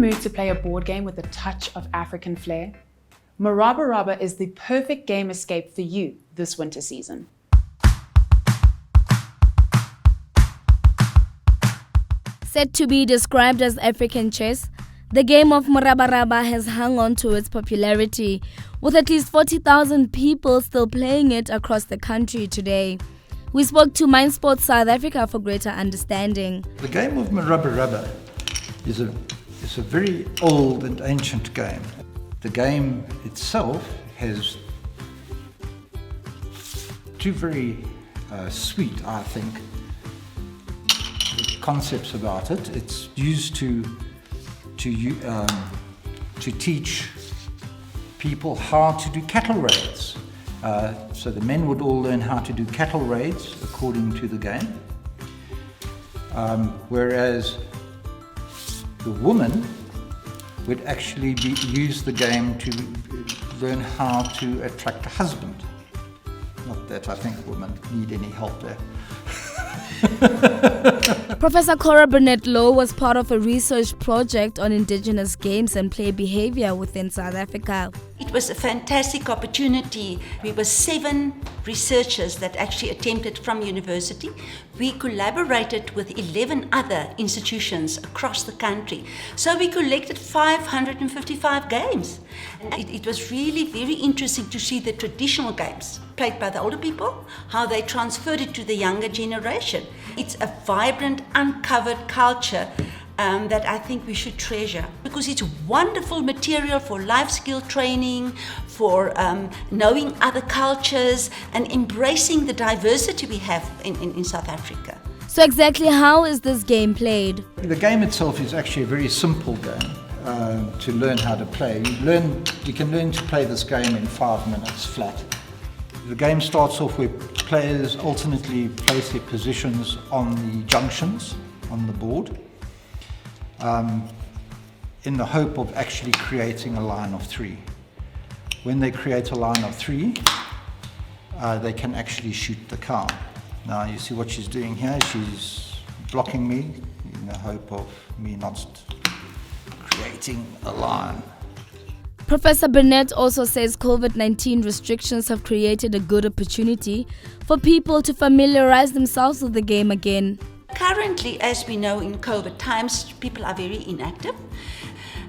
mood to play a board game with a touch of African flair? Morabaraba is the perfect game escape for you this winter season. Said to be described as African chess, the game of Morabaraba has hung on to its popularity, with at least 40,000 people still playing it across the country today. We spoke to Mindsport South Africa for greater understanding. The game of Morabaraba is a very old and ancient game. The game itself has two very sweet, I think, concepts about it. It's used to teach people how to do cattle raids. So the men would all learn how to do cattle raids according to the game, whereas the woman would actually use the game to learn how to attract a husband. Not that I think women need any help there. Professor Cora Burnett-Lowe was part of a research project on indigenous games and play behavior within South Africa. It was a fantastic opportunity. We were 7 researchers that actually attempted from university. We collaborated with 11 other institutions across the country. So we collected 555 games. It was really very interesting to see the traditional games played by the older people, how they transferred it to the younger generation. It's a vibrant, uncovered culture that I think we should treasure, because it's wonderful material for life skill training, for knowing other cultures and embracing the diversity we have in South Africa. So exactly how is this game played? The game itself is actually a very simple game to learn how to play. You can learn to play this game in 5 minutes flat. The game starts off where players alternately place their positions on the junctions on the board, in the hope of actually creating a line of 3. When they create a line of 3, they can actually shoot the card. Now you see what she's doing here, she's blocking me in the hope of me not creating a line. Professor Burnett also says COVID-19 restrictions have created a good opportunity for people to familiarize themselves with the game again. Currently, as we know in COVID times, people are very inactive.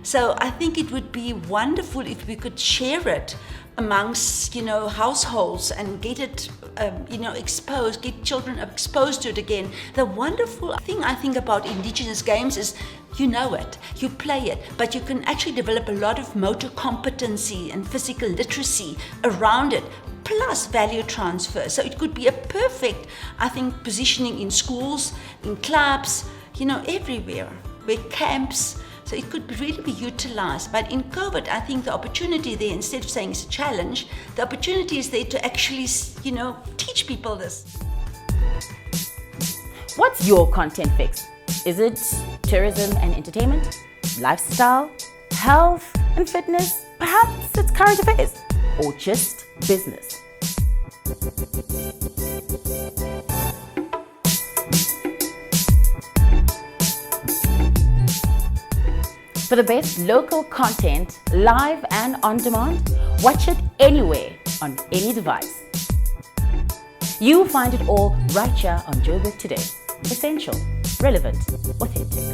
So I think it would be wonderful if we could share it amongst, households and get it, exposed, get children exposed to it again. The wonderful thing I think about indigenous games is you know it, you play it, but you can actually develop a lot of motor competency and physical literacy around it, plus value transfer. So it could be a perfect, I think, positioning in schools, in clubs, everywhere, where camps. So it could really be utilized. But in COVID, I think the opportunity there, instead of saying it's a challenge, the opportunity is there to actually, teach people this. What's your content fix? Is it tourism and entertainment, lifestyle, health and fitness? Perhaps it's current affairs or just business. For the best local content, live and on demand, watch it anywhere, on any device. You'll find it all right here on Joburg Today. Essential, relevant, authentic.